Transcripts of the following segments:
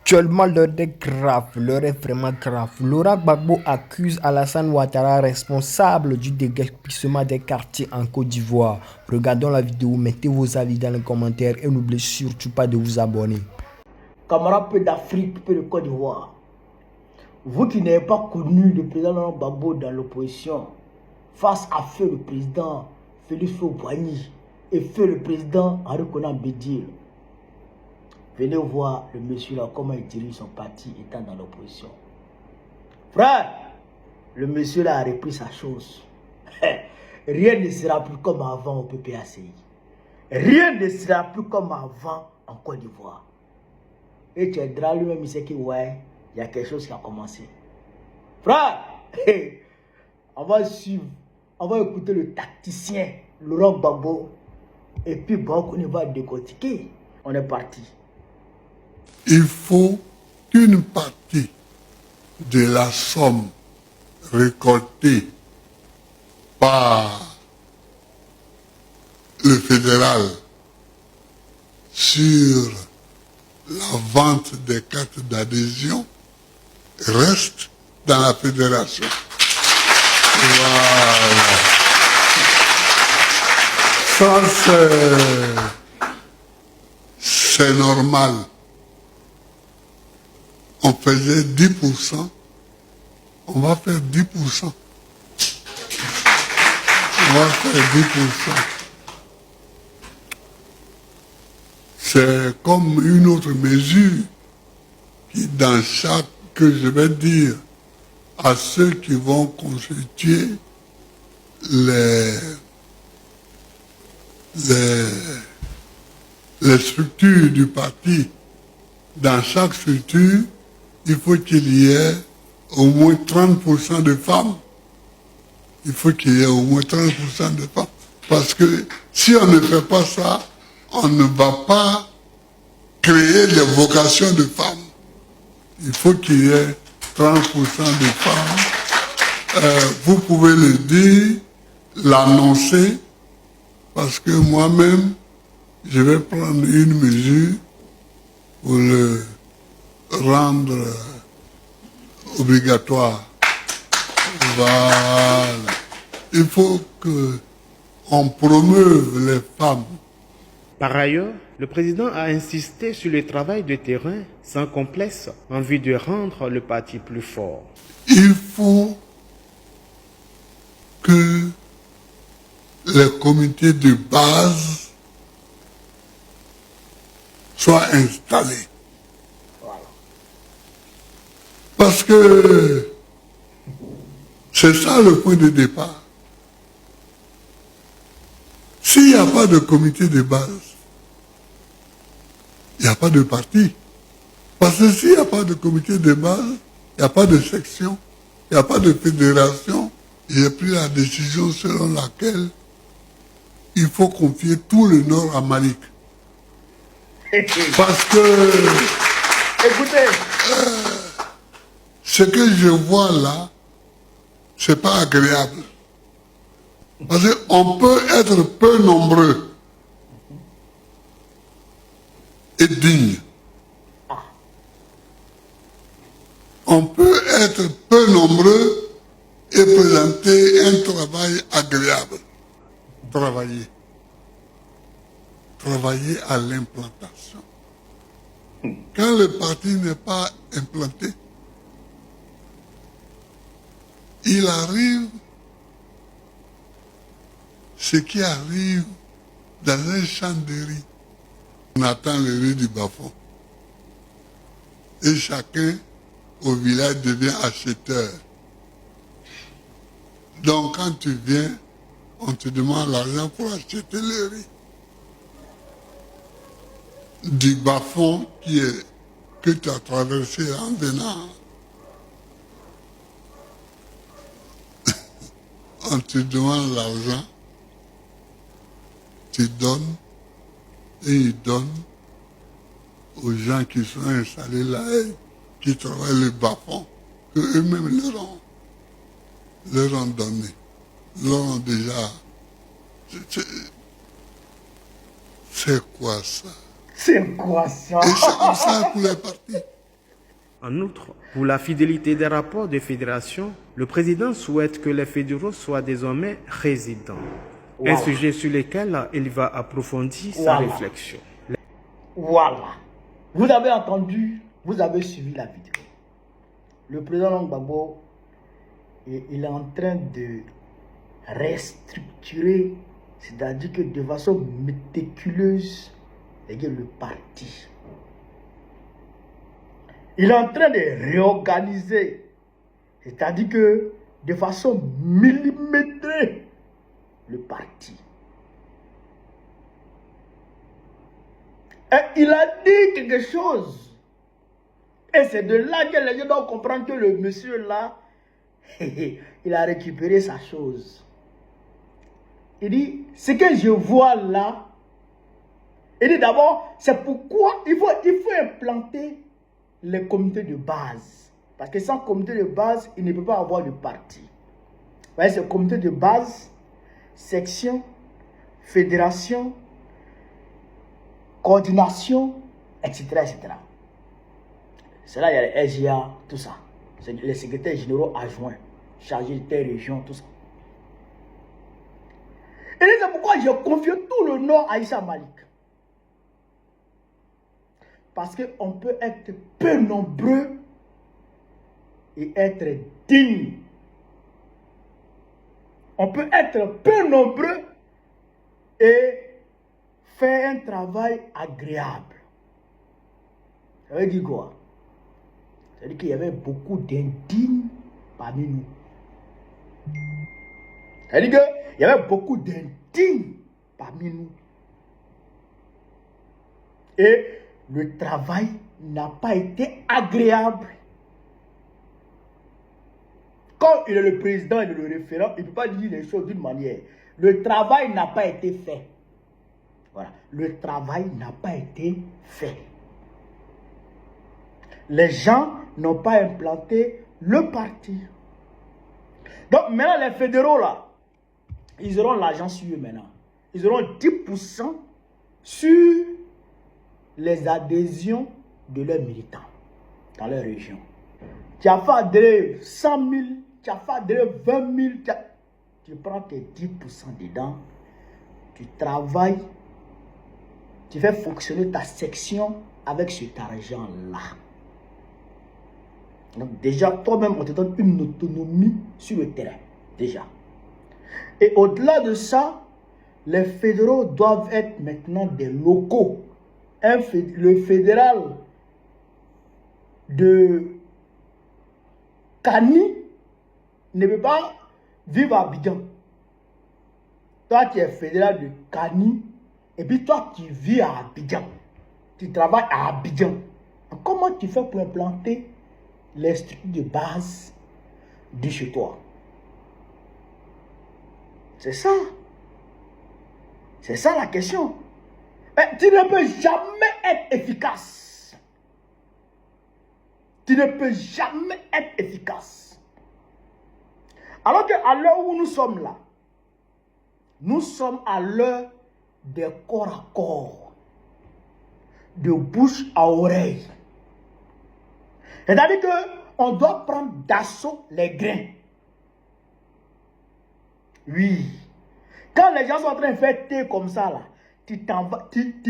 Actuellement, l'heure est grave, l'heure est vraiment grave. Laurent Gbagbo accuse Alassane Ouattara responsable du déguerpissement des quartiers en Côte d'Ivoire. Regardons la vidéo, mettez vos avis dans les commentaires et n'oubliez surtout pas de vous abonner. Camarades peu d'Afrique, peu de Côte d'Ivoire, vous qui n'avez pas connu le président Laurent Gbagbo dans l'opposition, face à feu le président Félix Houphouët-Boigny et feu le président Henri Konan Bédié, venez voir le monsieur là, comment il dirige son parti étant dans l'opposition. Frère, le monsieur là a repris sa chose. Rien ne sera plus comme avant au PPACI. Rien ne sera plus comme avant en Côte d'Ivoire. Et tu es drôle lui-même, il sait que ouais, il y a quelque chose qui a commencé. Frère, on va suivre, on va écouter le tacticien Laurent Gbagbo. Et puis bon, on va décortiquer. On est parti. Il faut qu'une partie de la somme récoltée par le fédéral sur la vente des cartes d'adhésion reste dans la fédération. Voilà. Ça, c'est normal. On faisait 10%, on va faire 10%. On va faire 10%. C'est comme une autre mesure qui, dans chaque, que je vais dire à ceux qui vont constituer les structures du parti, dans chaque structure, il faut qu'il y ait au moins 30% de femmes. Il faut qu'il y ait au moins 30% de femmes. Parce que si on ne fait pas ça, on ne va pas créer des vocations de femmes. Il faut qu'il y ait 30% de femmes. Vous pouvez le dire, l'annoncer, parce que moi-même, je vais prendre une mesure pour le rendre obligatoire. Voilà. Il faut qu'on promeuve les femmes. Par ailleurs, le président a insisté sur le travail de terrain sans complexe en vue de rendre le parti plus fort. Il faut que les comités de base soient installés. Parce que c'est ça le point de départ. S'il n'y a pas de comité de base, il n'y a pas de parti. Parce que s'il n'y a pas de comité de base, il n'y a pas de section, il n'y a pas de fédération, il n'y a plus la décision selon laquelle il faut confier tout le Nord à Malik. Parce que Écoutez, ce que je vois là, c'est pas agréable. Parce qu'on peut être peu nombreux et digne. On peut être peu nombreux et présenter un travail agréable. Travailler. Travailler à l'implantation. Quand le parti n'est pas implanté, il arrive ce qui arrive dans un champ de riz. On attend le riz du bas-fond. Et chacun au village devient acheteur. Donc quand tu viens, on te demande l'argent pour acheter le riz. Du bas-fond que tu as traversé en venant. On te demande l'argent, tu donnes, et ils donnent aux gens qui sont installés là, qui travaillent le bas-fond, qu'eux-mêmes leur ont donné, leur ont déjà... C'est quoi ça? c'est quoi ça? Et c'est comme ça pour les partis. En outre, pour la fidélité des rapports de fédération, le président souhaite que les fédéraux soient désormais résidents. Voilà. Un sujet sur lequel il va approfondir sa Voilà. réflexion. Voilà. Vous avez entendu, vous avez suivi la vidéo. Le président Laurent Gbagbo, il est en train de restructurer, c'est-à-dire que de façon méticuleuse, le parti. Il est en train de réorganiser, c'est-à-dire que de façon millimétrée, le parti. Et il a dit quelque chose. Et c'est de là que les gens doivent comprendre que le monsieur là, il a récupéré sa chose. Il dit, ce que je vois là, il dit d'abord, c'est pourquoi il faut implanter les comités de base. Parce que sans comité de base, il ne peut pas avoir de parti. Vous voyez, c'est comité de base, section, fédération, coordination, etc. etc. C'est là il y a les SGA, tout ça. C'est les secrétaires généraux adjoints, chargés de telle région, tout ça. Et c'est pourquoi je confie tout le Nord à Issa Malik. Parce qu'on peut être peu nombreux et être digne. On peut être peu nombreux et faire un travail agréable. Ça veut dire quoi? Ça veut dire qu'il y avait beaucoup d'indignes parmi nous. Ça veut dire qu'il y avait beaucoup d'indignes parmi nous. Et le travail n'a pas été agréable. Quand il est le président et le référent, il ne peut pas dire les choses d'une manière. Le travail n'a pas été fait. Voilà. Le travail n'a pas été fait. Les gens n'ont pas implanté le parti. Donc maintenant les fédéraux là, ils auront l'argent sur eux maintenant. Ils auront 10% sur les adhésions de leurs militants dans leur région. Tu as fait adhérer 100 000, tu as fait adhérer 20 000, tu prends tes 10% dedans, tu travailles, tu fais fonctionner ta section avec cet argent-là. Donc déjà, toi-même, on te donne une autonomie sur le terrain, déjà. Et au-delà de ça, les fédéraux doivent être maintenant des locaux. Le fédéral de Kani ne peut pas vivre à Abidjan. Toi, tu es fédéral de Kani, et puis toi, tu vis à Abidjan. Tu travailles à Abidjan. Comment tu fais pour implanter les structures de base de chez toi? C'est ça. C'est ça la question. Mais tu ne peux jamais être efficace. Tu ne peux jamais être efficace. Alors qu'à l'heure où nous sommes là, nous sommes à l'heure des corps à corps, de bouche à oreille. C'est-à-dire qu'on doit prendre d'assaut les grains. Oui. Quand les gens sont en train de faire thé comme ça, là, tu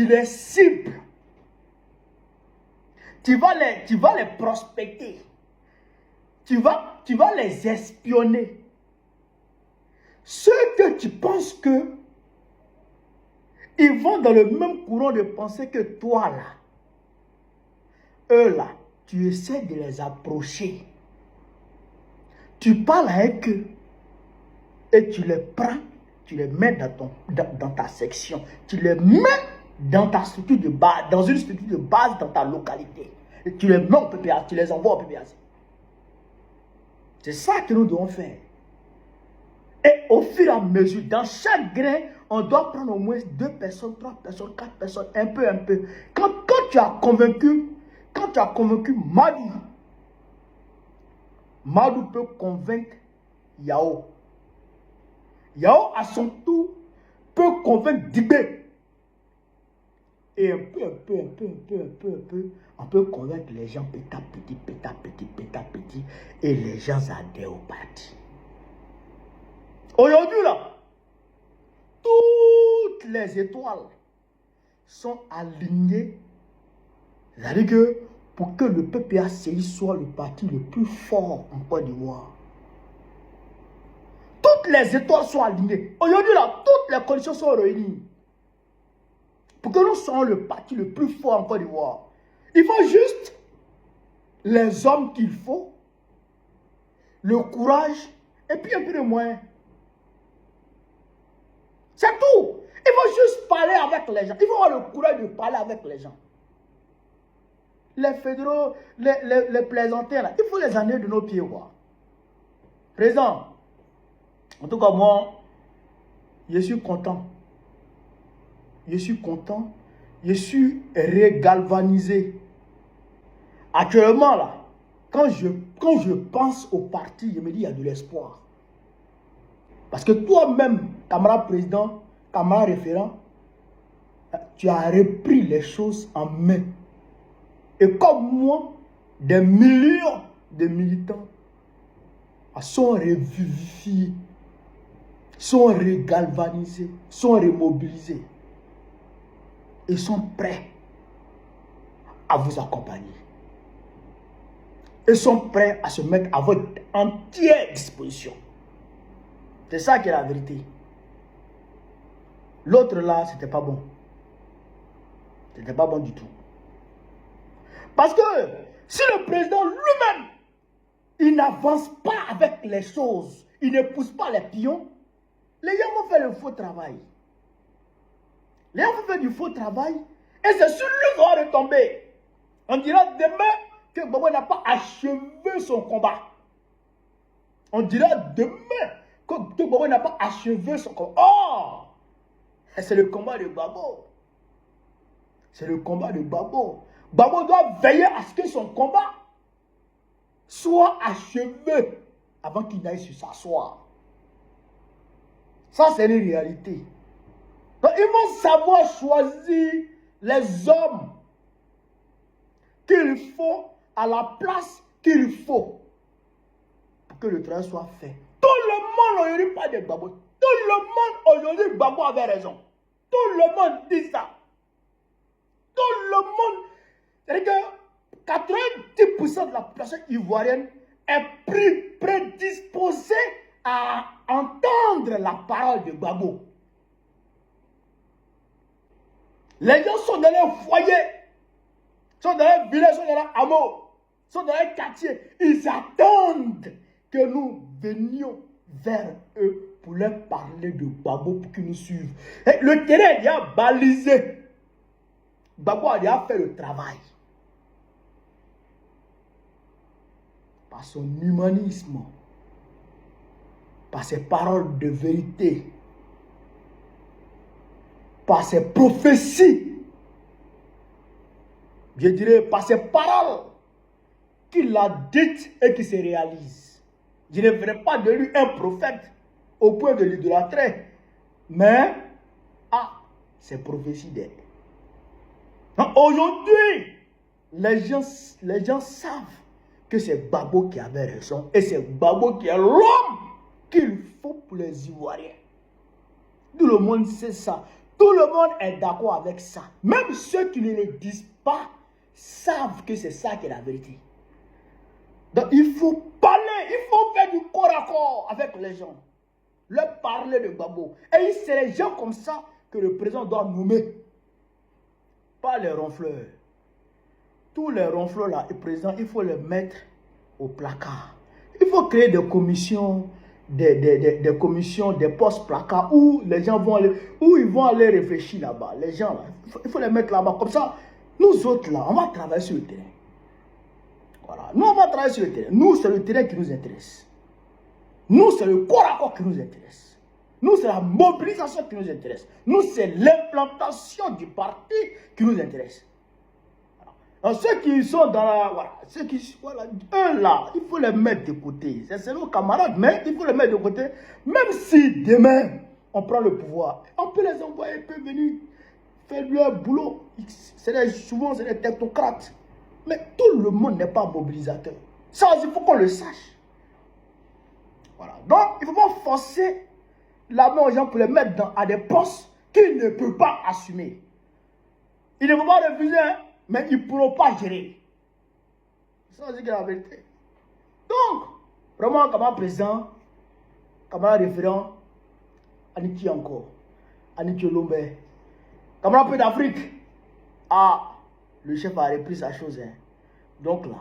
les cibles. Tu vas les prospecter. Tu vas les espionner. Ceux que tu penses que ils vont dans le même courant de pensée que toi là. Eux là, tu essaies de les approcher. Tu parles avec eux. Et tu les prends, tu les mets dans ta section. Tu les mets dans ta structure de base, dans une structure de base dans ta localité. Et tu les mets au PPAC, tu les envoies au PPAC. C'est ça que nous devons faire. Et au fur et à mesure, dans chaque grain, on doit prendre au moins 2 personnes, 3 personnes, 4 personnes, un peu, un peu. Quand tu as convaincu Madou, Madou peut convaincre Yao. Yao, à son tour, peut convaincre Dibé. Et un peu, on peut convaincre les gens petit à petit, et les gens adhèrent au parti. Aujourd'hui, là, toutes les étoiles sont alignées. C'est-à-dire que pour que le PPACI soit le parti le plus fort en Côte d'Ivoire, toutes les étoiles sont alignées. Aujourd'hui, là, toutes les conditions sont réunies. Pour que nous soyons le parti le plus fort en Côte d'Ivoire, il faut juste les hommes qu'il faut, le courage et puis un peu de moyens. C'est tout. Il faut juste parler avec les gens. Il faut avoir le courage de parler avec les gens. Les fédéraux, les plaisantins, là, il faut les amener de nos pieds. Quoi. Présent. En tout cas, moi, je suis content. Je suis content. Je suis régalvanisé. Actuellement, là, quand je pense au parti, je me dis qu'il y a de l'espoir. Parce que toi-même, camarade président, camarade référent, tu as repris les choses en main. Et comme moi, des millions de militants sont revivifiés, sont regalvanisés, sont remobilisés. Ils sont prêts à vous accompagner. Ils sont prêts à se mettre à votre entière disposition. C'est ça qui est la vérité. L'autre là, c'était pas bon. C'était pas bon du tout. Parce que si le président lui-même, il n'avance pas avec les choses, il ne pousse pas les pions, les gens vont faire le faux travail. Les gens vont faire du faux travail et c'est sur lui qu'on va retomber. On dira demain que Gbagbo n'a pas achevé son combat. On dira demain que Gbagbo n'a pas achevé son combat. Oh! C'est le combat de Gbagbo. C'est le combat de Gbagbo. Gbagbo doit veiller à ce que son combat soit achevé avant qu'il n'aille se s'asseoir. Ça, c'est une réalité. Donc, ils vont savoir choisir les hommes qu'il faut à la place qu'il faut pour que le travail soit fait. Tout le monde aujourd'hui parle de Gbagbo. Tout le monde aujourd'hui, Gbagbo avait raison. Tout le monde dit ça. Tout le monde. C'est-à-dire que 90% de la population ivoirienne est prédisposée à entendre la parole de Gbagbo. Les gens sont dans leur foyer, sont dans leur village, sont dans leur hameau, sont dans leur quartier. Ils attendent que nous venions vers eux pour leur parler de Gbagbo pour qu'ils nous suivent. Et le terrain est déjà balisé. Gbagbo a déjà fait le travail. Par son humanisme, par ses paroles de vérité, par ses prophéties, je dirais par ses paroles qu'il a dites et qui se réalisent. Je ne ferai pas de lui un prophète au point de l'idolâtrer, mais ses prophéties d'elle. Aujourd'hui, les gens savent que c'est Gbagbo qui avait raison et c'est Gbagbo qui est l'homme qu'il faut pour les Ivoiriens. Tout le monde sait ça. Tout le monde est d'accord avec ça. Même ceux qui ne le disent pas savent que c'est ça qui est la vérité. Donc il faut parler, il faut faire du corps à corps avec les gens. Leur parler de Gbagbo. Et c'est les gens comme ça que le président doit nommer. Pas les ronfleurs. Tous les ronfleurs là, le président, il faut les mettre au placard. Il faut créer des commissions, des commissions, des postes placards où les gens vont aller, où ils vont aller réfléchir là-bas. Les gens là, il faut les mettre là-bas. Comme ça, nous autres là, on va travailler sur le terrain. Voilà. Nous, on va travailler sur le terrain. Nous, c'est le terrain qui nous intéresse. Nous, c'est le corps à corps qui nous intéresse. Nous, c'est la mobilisation qui nous intéresse. Nous, c'est l'implantation du parti qui nous intéresse. Alors, ceux qui sont dans la... Voilà, ceux qui... Voilà, eux là, il faut les mettre de côté. C'est nos camarades, mais il faut les mettre de côté. Même si demain, on prend le pouvoir, on peut les envoyer, ils peuvent venir fait leur boulot. Souvent, c'est des technocrates. Mais tout le monde n'est pas mobilisateur. Ça, il faut qu'on le sache. Voilà. Donc, il ne faut pas forcer la main aux gens pour les mettre à des postes qu'ils ne peuvent pas assumer. Ils ne peuvent pas refuser, hein, mais ils ne pourront pas gérer. Ça, c'est la vérité. Donc, vraiment, comme président, comme référent, Aniki encore, Aniki Lombe, comme un peu d'Afrique, ah, le chef a repris sa chose. Hein. Donc là,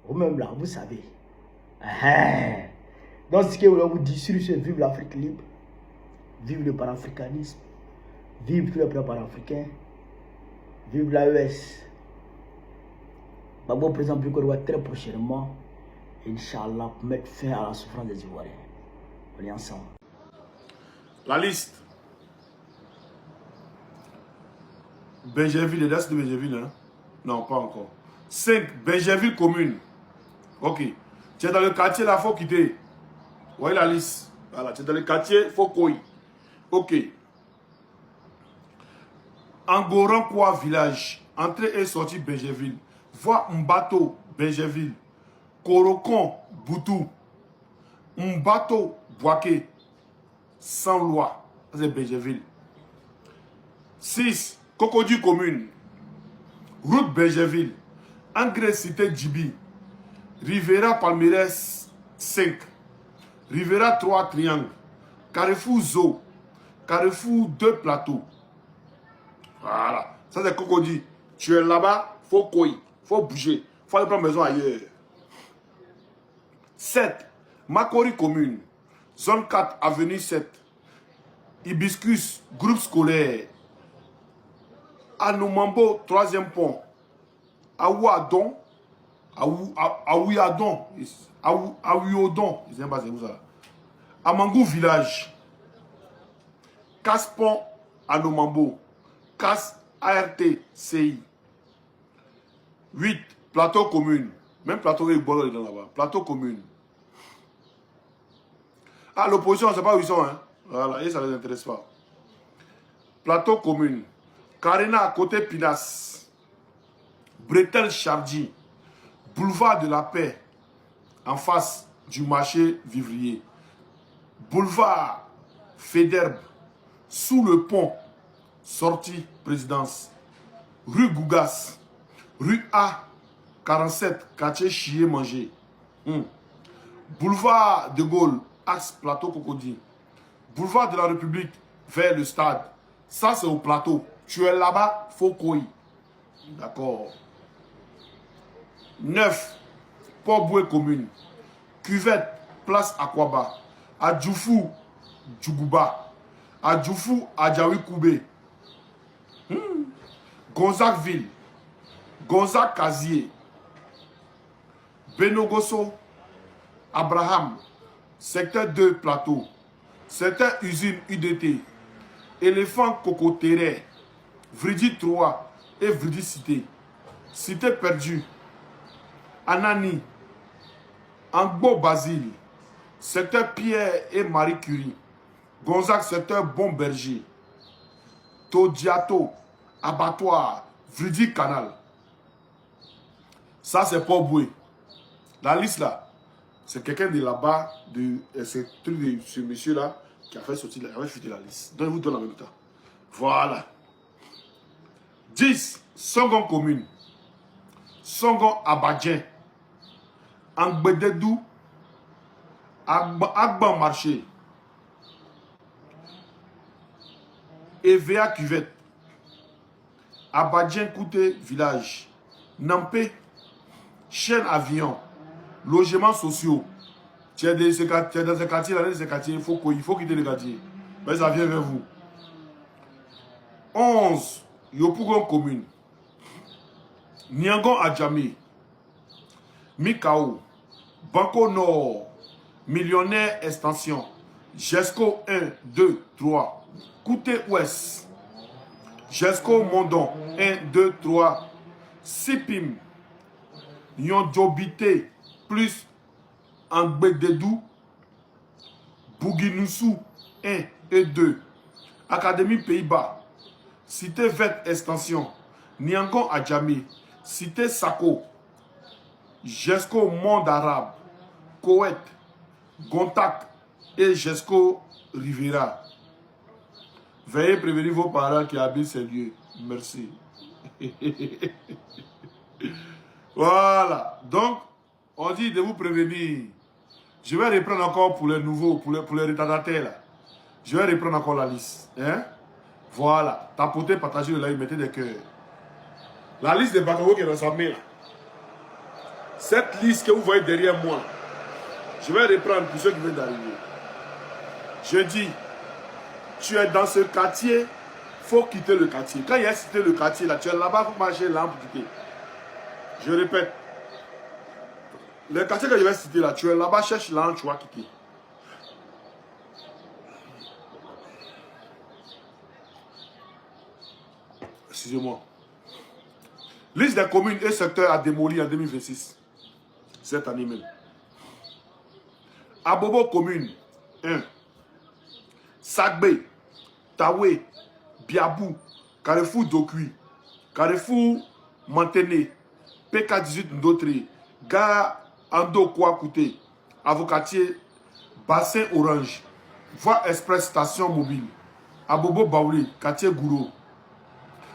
vous-même là, vous savez. Donc, ce que je voulais vous dire sur ce, vive l'Afrique libre, vive le panafricanisme, vive tous les peuples panafricains, vive l'AES. Babo président Biko très prochainement, Inch'Allah, pour mettre fin à la souffrance des Ivoiriens. On est ensemble. La liste. Benjerville, l'est de Benjerville, hein? Non, pas encore. 5. Benjerville commune. Ok. Tu es dans le quartier là, il faut quitter. Vous voyez la liste. Voilà, tu es dans le quartier, il faut courir. Ok. Angoran-Kwa village. Entrée et sortie Benjerville. Voie Mbato, Benjerville. Korokon, Boutou. Mbato, Boaké. Sans loi. C'est Benjerville. 6. Cocody commune. Route Benjerville. Engrais cité Djibi. Rivera Palmeiras 5. Rivera 3 Triangle. Carrefour Zo. Carrefour 2 Plateaux. Voilà. Ça c'est Cocody. Tu es là-bas, faut courir. Faut bouger. Faut aller prendre maison ailleurs. 7. Makori commune. Zone 4, avenue 7. Hibiscus, groupe scolaire. Anoumambo, 3e pont. Aouadon. Aouiadon. Aouiodon. Je ne sais pas c'est où ça. Amangou village. Casse-pont, Anoumambo. Casse ART, CI. 8. Plateau commune. Même plateau est bon là-bas. Plateau commune. Ah, l'opposition, c'est pas où ils sont. Hein. Voilà, et ça ne les intéresse pas. Plateau commune. Karina à côté Pinas. Bretel Chavdi. Boulevard de la Paix. En face du marché vivrier. Boulevard Féderbe. Sous le pont. Sortie présidence. Rue Gougas. Rue A. 47. Quartier Chier Manger. Boulevard de Gaulle. Axe Plateau Cocody. Boulevard de la République vers le stade. Ça, c'est au plateau. Tu es là-bas, faut courir. D'accord. 9. Port-Boué commune. Cuvette, place Akwaba. Adjoufou, Djougouba. Adjoufou, Adjaoui Koubé. Gonzac-Ville. Gonzac-Kazier. Benogoso. Abraham. Secteur 2, plateau. Secteur usine UDT. Éléphant Cocoterre. Vridi 3 et Vridi Cité. Cité perdue. Anani. Angbo Basile. Secteur Pierre et Marie Curie. Gonzac, secteur Bon Berger. Todiato. Abattoir. Vridi Canal. Ça, c'est Port-Boué. La liste là. C'est quelqu'un de là-bas, c'est truc de ce monsieur-là, qui a fait sortir, il avait fuité la liste. Donc, je vous donne en même temps. Voilà. 10. Songon commune. Songon Abadjen. Angbededou. Agban marché. EVA cuvette. Abadjen Kouté village. Nampé. Chaîne avion. Logements sociaux. Tu es dans ce quartier, il faut quitter le quartier. Mais ça vient vers vous. 11. Yopougon commune. Niangon Adjamé. Mikao. Banco Nord. Millionnaire extension. Jesco 1, 2, 3. Kouté Ouest. Jesco Mondon 1, 2, 3. Sipim. Nyondjobité. Plus Angbededou, Bouginoussou 1 et 2, Académie Pays-Bas, Cité Verte Extension, Niangon Adjamé, Cité Sako, Jesco Monde Arabe, Koweït, Gontac et Jesco Rivera. Veuillez prévenir vos parents qui habitent ces lieux. Merci. Voilà. Donc, on dit de vous prévenir. Je vais reprendre encore pour les nouveaux, pour les retardataires. Là. Je vais reprendre encore la liste. Hein? Voilà. Tapotez, partagez le like, mettez des cœurs. La liste des Bakago qui est dans sa main. Cette liste que vous voyez derrière moi, je vais reprendre pour ceux qui viennent d'arriver. Je dis, tu es dans ce quartier, il faut quitter le quartier. Quand il y a cité le quartier, là, tu es là-bas pour marcher là pour quitter. Je répète, le quartier que je vais citer là, tu es là-bas, cherche là, tu vas quitter. Excusez-moi. Liste des communes et secteurs à démolir en 2026. Cette année même. Abobo commune 1. Sagbe, Tawe, Biabou, Carrefour Dokui, Carrefour Mantené, PK18 Ndotré, Gare Ando Kouakoute, Avocatier, Bassin Orange, Voie Express Station Mobile, Abobo Baouli, quartier Gouro,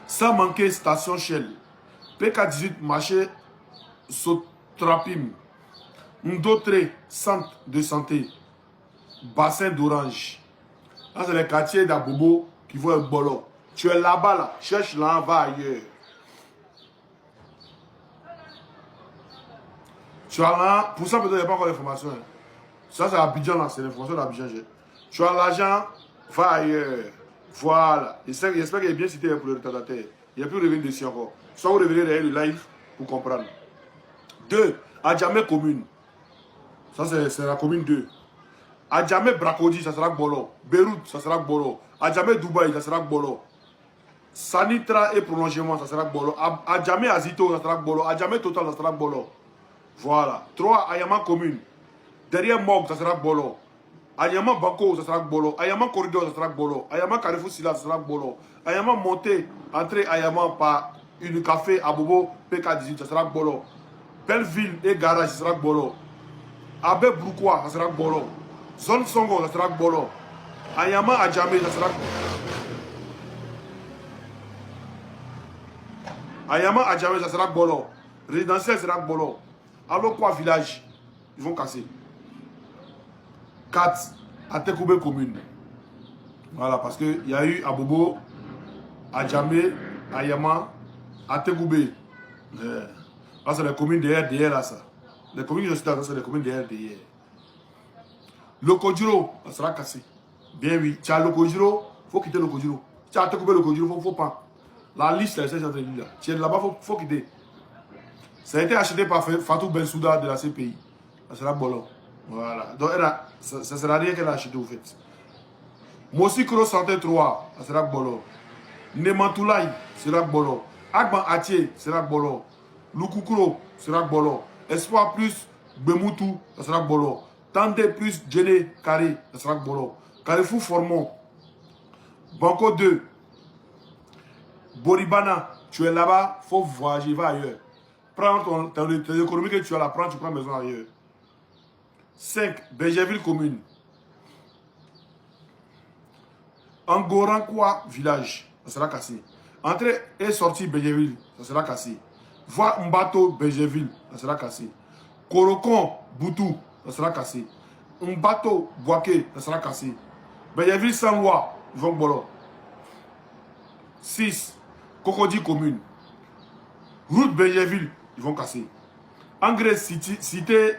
sans manquer Station Shell, PK18 Marché Sotrapim, Ndotré, Centre de Santé, Bassin d'Orange. Là, c'est les quartiers d'Abobo qui vont être bolo. Tu es là-bas, là. Cherche là, va ailleurs. Tu as là, pour ça, peut-être, il n'y a pas encore d'informations. Hein. Ça, c'est Abidjan, là. C'est l'information d'Abidjan. Tu as l'argent, va ailleurs. Voilà. J'espère qu'il est bien cité pour le retardataire. Il n'y a plus de revenir dessus encore. Soit vous revenez derrière le live pour comprendre. 2. Adjamé commune. Ça, c'est la commune 2. Adjamé Brakodi, ça sera Bolo. Beyrouth, ça sera Bolo. Adjamé Dubaï, ça sera Bolo. Sanitra et prolongement, ça sera Bolo. Adjamé Azito, ça sera Bolo. Adjamé Total, ça sera Bolo. Voilà. 3. Ayama commune. Derrière Mog, ça sera Bolo. Ayama Bako, ça sera Bolo. Ayama Corridor, ça sera Bolo. Ayama Carrefour Silla, ça sera Bolo. Ayama Monté, entrée Ayama par une café à Bobo, PK18, ça sera Bolo. Belleville et Garage, ça sera Bolo. Abe Broukoua, ça sera Bolo. Zone Songo, ça sera Bolo. Ayama Adjamé, ça sera Ayama Adjamé, ça sera Bolo. Résidentiel, ça sera Bolo. Alors quoi, village, ils vont casser. 4. Atekoube commune. Voilà, parce qu'il y a eu Abobo, Adjamé, Ayama, Atekoube. Là, c'est les communes derrière, là, ça. Les communes que je suis là, c'est les communes derrière. Le Kodjiro, ça sera cassé. Bien oui. Tu as le Kodjiro, il faut quitter le Kodjiro. Tu as Atekoube le Kodjiro, il ne faut pas. La liste, là, c'est là. Tu es là-bas, il faut quitter. Ça a été acheté par Fatou Bensouda de la CPI. Ça sera Bolo. Voilà. Donc, ça ne sera rien qu'elle a acheté, au fait. Mosikro Santé 3, ça sera Bolo. Nemantoulaye, sera Bolo. Agban Atié, sera Bolo. Lukukro, sera Bolo. Espoir plus Bemoutou, ça sera Bolo. Tandé plus Djene Carré, ça sera Bolo. Carrefour Formon. Banco 2. Boribana, tu es là-bas, il faut voyager, va ailleurs. Prends ton économie que tu as là, tu prends maison ailleurs. 5. Bergerville commune. Angorankwa village, ça sera cassé. Entrée et sortie Bergerville, ça sera cassé. Voie Mbato Bergerville, ça sera cassé. Korokon Boutou, ça sera cassé. Mbato Boaké, ça sera cassé. Bergerville sans loi, ils vont bolo. 6. Cocody commune. Route Bergerville, ils vont casser. Engrais Cité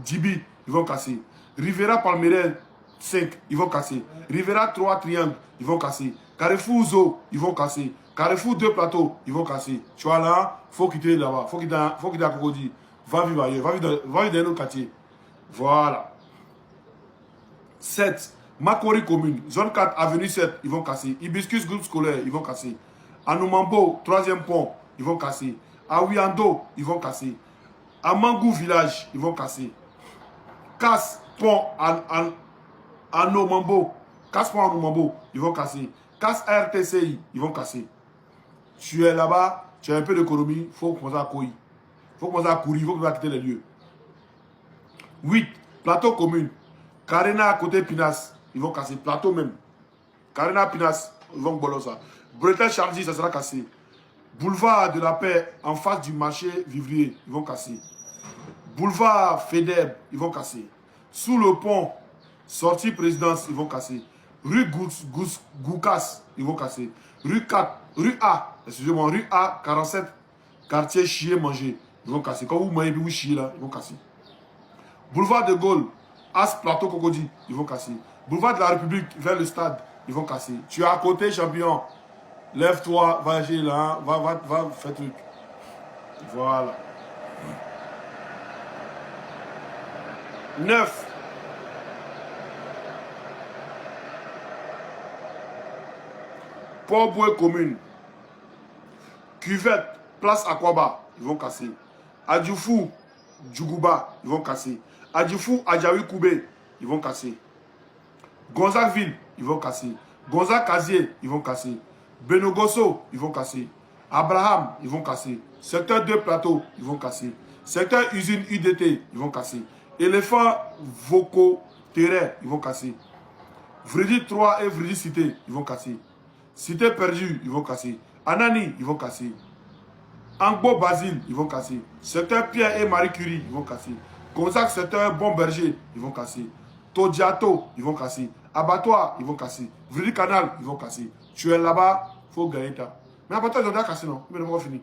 Djibi, ils vont casser. Rivera Palmeraie 5, ils vont casser. Rivera 3 Triangle, ils vont casser. Carrefour Zo, ils vont casser. Carrefour 2 Plateaux, ils vont casser. Tu vois là, il faut quitter là-bas. Faut quitter à Cocody. Va vivre ailleurs. Va vivre dans un autre quartier. Voilà. 7. Makori commune. Zone 4, avenue 7, ils vont casser. Hibiscus groupe scolaire, ils vont casser. Anoumambo, 3e pont, ils vont casser. Awiando, ils vont casser. Amangou village, ils vont casser. Casse pont Anoumambo. Casse pont Anoumambo, ils vont casser. casse RTCI, ils vont casser. Tu es là-bas, tu as un peu d'économie, il faut commencer à courir. Il faut commencer à courir, il faut commencer à quitter les lieux. 8. Plateau commune. Carena à côté Pinas, ils vont casser. Plateau même. Carena Pinas, ils vont bolo ça. Bretel Chargy, ça sera cassé. Boulevard de la Paix, en face du marché Vivrier, ils vont casser. Boulevard Fedeb, ils vont casser. Sous le pont, sortie présidence, ils vont casser. Rue Goukas, ils vont casser. Rue A, excusez-moi, rue A, 47, quartier Chier Manger, ils vont casser. Quand vous mangez, vous chiez là, ils vont casser. Boulevard de Gaulle, As Plateau Cocody, ils vont casser. Boulevard de la République, vers le stade, ils vont casser. Tu es à côté, champion. Lève-toi, va agir là, va faire truc. Voilà. 9. Port-Boué commune. Cuvette, place Aquaba, ils vont casser. Adjoufou, Djougouba, ils vont casser. Adjoufou, Adjaoui Koubé, ils vont casser. Gonzague-Ville, ils vont casser. Gonzague-Casier, ils vont casser. Benogoso, ils vont casser. Abraham, ils vont casser. Secteur 2 Plateau, ils vont casser. Secteur usine UDT, ils vont casser. Éléphant Voco Terrain, ils vont casser. Vridi 3 et Vridi Cité, ils vont casser. Cité perdue, ils vont casser. Anani, ils vont casser. Angbo Basile, ils vont casser. Secteur Pierre et Marie Curie, ils vont casser. Gonzague secteur Bon Berger, ils vont casser. Todiato, ils vont casser. Abattoir, ils vont casser. Vridi Canal, ils vont casser. Tu es là-bas, il faut gagner ta. Mais abattoir, ils ont déjà cassé, non? Mais on va finir.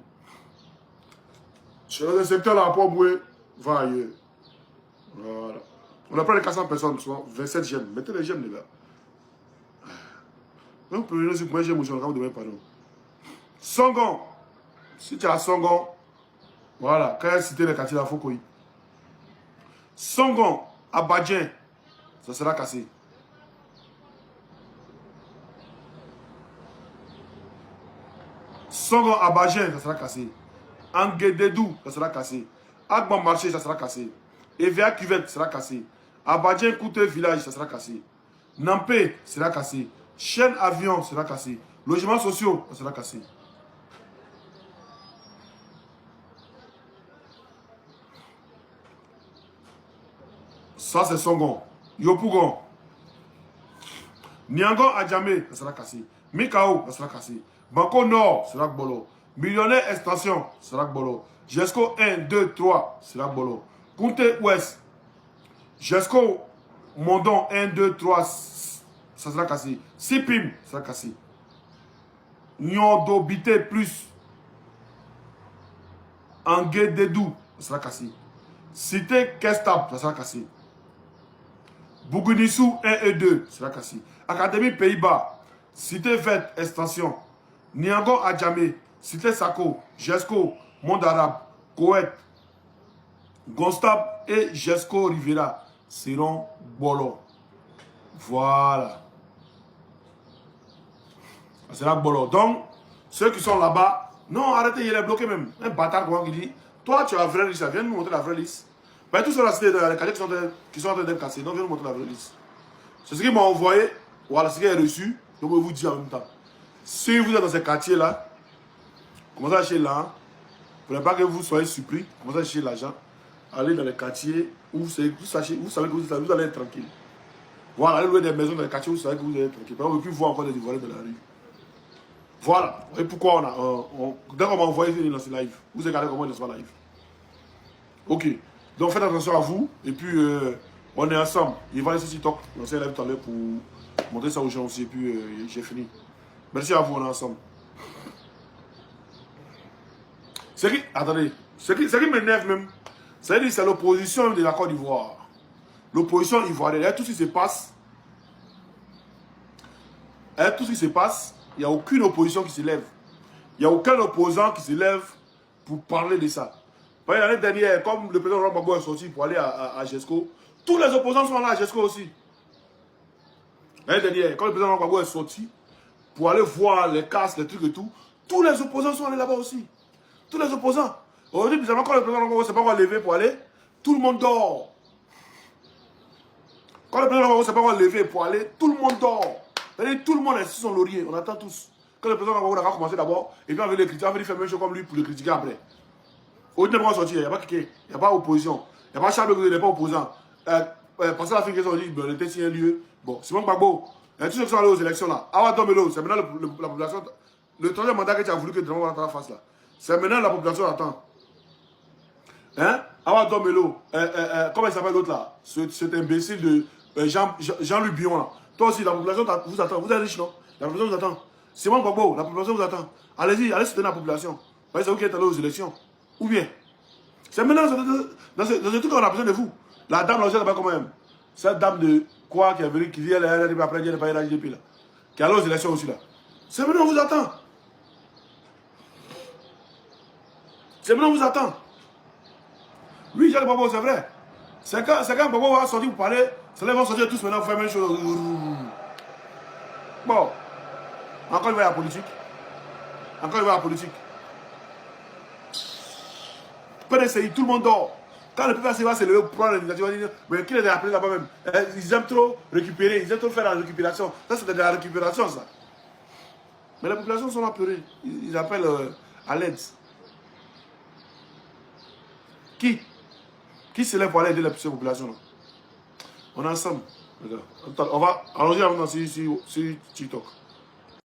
Tu es dans le secteur là, à Port-Boué, va ailleurs. Voilà. On a pas les 400 personnes, soit 27 gemmes. Mettez les gemmes, les gars. Donc, pour le moi, j'aime aujourd'hui, on demande pardon. Songon. Si tu as Songon, voilà, quand il y a cité les quartiers, il faut qu'il. Songon, Abadien, ça sera cassé. Songon, Abadien, ça sera cassé. Anguédédou, ça sera cassé. Agban Marché, ça sera cassé. EVA Cuvette, ça sera cassé. Abadien Couté Village, ça sera cassé. Nampé, ça sera cassé. Chaîne Avion, ça sera cassé. Logements sociaux, ça sera cassé. Ça, c'est Songon. Yopougon. Niangon Adjamé, ça sera cassé. Mikao, ça sera cassé. Banco Nord, ça sera bolo. Millionnaire Extension, ça sera bolo. Jesco 1, 2, 3, ça sera bolo. Kunte Ouest. Jesco Mondon 1, 2, 3, ça sera cassé. Sipim, ça sera cassé. Nyondo Bité plus. Angué Dedou, ça sera cassé. Cité Kestab, ça sera cassé. Bougounissou 1 et 2, ça sera cassé. Académie Pays-Bas, Cité Verte, Extension. Niango Adjamé, Cité Sako, Jesco, Monde Arabe, Koweït, Gonstab et Jesco Rivera seront bolo. Voilà. Ça sera bolo. Donc, ceux qui sont là-bas, non, arrêtez, il est bloqué même. Un bâtard, comment il dit, toi, tu as la vraie liste, viens nous montrer la vraie liste. Ben, tous ceux là, c'était les quartiers qui sont en train d'être cassés. Non, viens nous montrer la vraie liste. C'est ce qu'ils m'ont envoyé. Voilà ce qu'ils ont reçu. Donc, je vais vous dire en même temps. Si vous êtes dans ces quartiers-là, commencez à acheter là. Pour ne pas que vous soyez surpris, commencez à acheter l'argent. Allez dans les quartiers où vous savez que vous allez être tranquille. Voilà, allez louer des maisons dans les quartiers où vous savez que vous allez être tranquille. On ne veut plus voir encore des Ivoiriens dans la rue. Voilà. Et pourquoi dès qu'on m'a envoyé dans ce live, vous regardez comment il est dans ce live. Ok. Donc faites attention à vous. Et puis, on est ensemble. Il va laisser TikTok. On s'est live tout à l'heure pour montrer ça aux gens aussi. Et puis, j'ai fini. Merci à vous, on est ensemble. Attendez. Ce qui m'énerve même, c'est l'opposition de la Côte d'Ivoire. L'opposition ivoirienne. Et tout ce qui se passe, il n'y a aucune opposition qui se lève. Il n'y a aucun opposant qui se lève pour parler de ça. L'année dernière, comme le président Laurent Gbagbo est sorti pour aller à Jesco, tous les opposants sont là à Jesco aussi. L'année dernière, quand le président Laurent Gbagbo est sorti pour aller voir les casses, les trucs et tout, tous les opposants sont allés là-bas aussi. Tous les opposants. Aujourd'hui, bizarrement, quand le président Laurent Gbagbo ne s'est pas encore levé pour aller, tout le monde dort. Quand le président Laurent Gbagbo ne s'est pas encore levé pour aller, tout le monde dort. C'est-à-dire tout le monde est sur son laurier, on attend tous. Quand le président Gbagbo a commencé d'abord, et puis on veut le critiquer, on veut lui faire même chose comme lui pour le critiquer après. Au lieu de pas sortir, il n'y a pas cliqué, il n'y a pas opposition. Il n'y a pas Charles de Gaulle, il n'est pas opposant. Parce que la fin, on dit, bon, il était signé un lieu. Bon, Simon Gbagbo, tous ceux qui sont allés aux élections là, Awa Domelo, c'est maintenant la population. Le troisième mandat que tu as voulu que Draman Ouattara fasse là. C'est maintenant la population attend. Hein? Awa Domelo, comment il s'appelle l'autre là? Cet imbécile de Jean-Louis Bion là. Toi aussi, la population vous attend. Vous êtes riche, non? La population vous attend. Simon Gbagbo, la population vous attend. Allez-y, allez soutenir la population. C'est vous qui êtes allé aux élections. Ou bien? C'est maintenant, dans ce truc, on a besoin de vous. La dame, là, je ne sais pas comment même. Cette dame de quoi qui est venue, qui dit, elle est après, elle n'est pas la JDP là. Qui est allée aux élections aussi là. C'est maintenant, on vous attend. C'est maintenant, on vous attend. Oui, j'ai le Gbagbo, c'est vrai. C'est quand Gbagbo va sortir pour parler, ça les vont sortir tous maintenant pour faire la même chose. Bon. Encore il va y avoir la politique. Encore il va y avoir la politique. PDCI, tout le monde dort. Quand le PDCI va se lever pour prendre l'initiative, il va dire, mais qui les a appelés là-bas même? Ils aiment trop récupérer, ils aiment trop faire la récupération. Ça, c'est de la récupération, ça. Mais les populations sont là pleurées. Ils appellent à l'aide. Qui se lève pour aller aider les populations là? On est ensemble. On va allonger maintenant sur TikTok.